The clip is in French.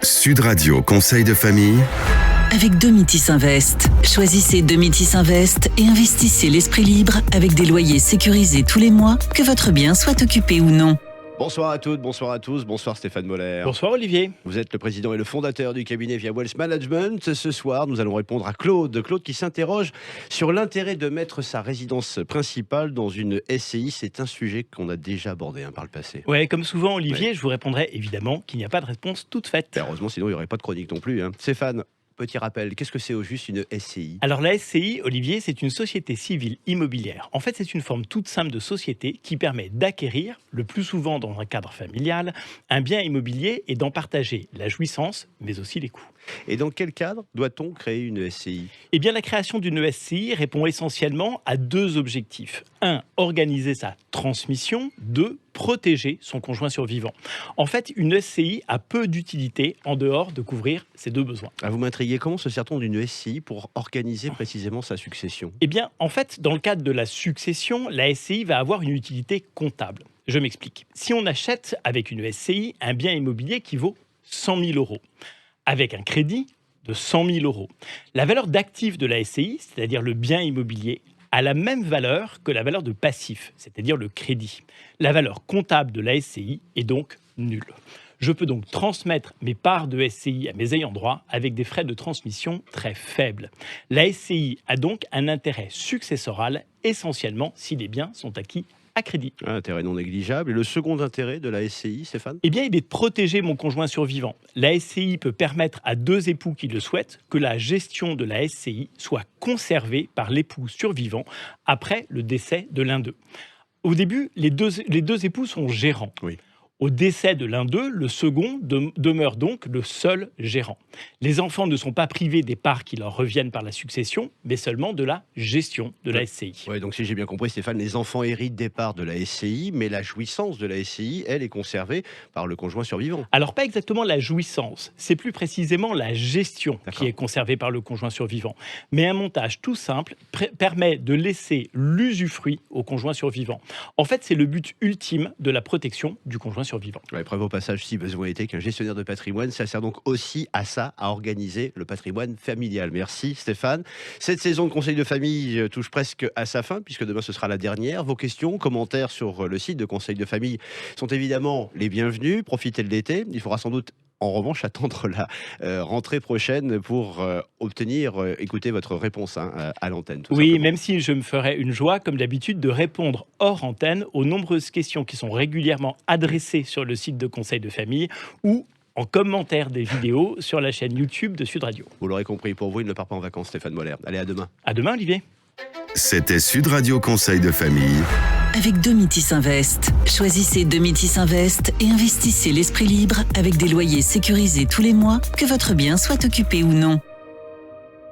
Sud Radio Conseil de famille avec Domitis Invest. Choisissez Domitis Invest et investissez l'esprit libre avec des loyers sécurisés tous les mois, que votre bien soit occupé ou non. Bonsoir à toutes, bonsoir à tous, bonsoir Stéphane Moller. Bonsoir Olivier. Vous êtes le président et le fondateur du cabinet Via Wealth Management. Ce soir, nous allons répondre à Claude. Claude qui s'interroge sur l'intérêt de mettre sa résidence principale dans une SCI. C'est un sujet qu'on a déjà abordé par le passé. Ouais, comme souvent Olivier, je vous répondrai évidemment qu'il n'y a pas de réponse toute faite. Heureusement, sinon il n'y aurait pas de chronique non plus. Stéphane, petit rappel, qu'est-ce que c'est au juste une SCI ? Alors la SCI, Olivier, c'est une société civile immobilière. En fait, c'est une forme toute simple de société qui permet d'acquérir, le plus souvent dans un cadre familial, un bien immobilier et d'en partager la jouissance, mais aussi les coûts. Et dans quel cadre doit-on créer une SCI ? Eh bien, la création d'une SCI répond essentiellement à deux objectifs. 1. Organiser sa transmission. 2. Protéger son conjoint survivant. En fait, une SCI a peu d'utilité en dehors de couvrir ces deux besoins. Vous m'intriguez, comment se sert-on d'une SCI pour organiser précisément sa succession ? Eh bien, en fait, dans le cadre de la succession, la SCI va avoir une utilité comptable. Je m'explique. Si on achète avec une SCI un bien immobilier qui vaut 100 000 euros, avec un crédit de 100 000 euros, la valeur d'actif de la SCI, c'est-à-dire le bien immobilier, a la même valeur que la valeur de passif, c'est-à-dire le crédit. La valeur comptable de la SCI est donc nulle. Je peux donc transmettre mes parts de SCI à mes ayants droit avec des frais de transmission très faibles. La SCI a donc un intérêt successoral, essentiellement si les biens sont acquis à crédit. Intérêt non négligeable. Et le second intérêt de la SCI, Stéphane ? Eh bien, il est de protéger mon conjoint survivant. La SCI peut permettre à deux époux qui le souhaitent que la gestion de la SCI soit conservée par l'époux survivant après le décès de l'un d'eux. Au début, les deux époux sont gérants. Oui. Au décès de l'un d'eux, le second demeure donc le seul gérant. Les enfants ne sont pas privés des parts qui leur reviennent par la succession, mais seulement de la gestion de la SCI. Ouais, donc si j'ai bien compris, Stéphane, les enfants héritent des parts de la SCI, mais la jouissance de la SCI, elle, est conservée par le conjoint survivant. Alors, pas exactement la jouissance, c'est plus précisément la gestion D'accord. qui est conservée par le conjoint survivant. Mais un montage tout simple permet de laisser l'usufruit au conjoint survivant. En fait, c'est le but ultime de la protection du conjoint survivant. Ouais, preuve au passage, si besoin était, qu'un gestionnaire de patrimoine, ça sert donc aussi à ça, à organiser le patrimoine familial. Merci Stéphane. Cette saison de Conseil de famille touche presque à sa fin, puisque demain ce sera la dernière. Vos questions, commentaires sur le site de Conseil de famille sont évidemment les bienvenus. Profitez de l'été. Il faudra sans doute en revanche attendre la rentrée prochaine pour écouter votre réponse à l'antenne. Oui, simplement. même si je me ferais une joie, comme d'habitude, de répondre hors antenne aux nombreuses questions qui sont régulièrement adressées sur le site de Conseil de famille ou en commentaire des vidéos sur la chaîne YouTube de Sud Radio. Vous l'aurez compris, pour vous, il ne part pas en vacances, Stéphane Moller. Allez, à demain. À demain, Olivier. C'était Sud Radio Conseil de famille Avec Domitis Invest. Choisissez Domitis Invest et investissez l'esprit libre avec des loyers sécurisés tous les mois, que votre bien soit occupé ou non.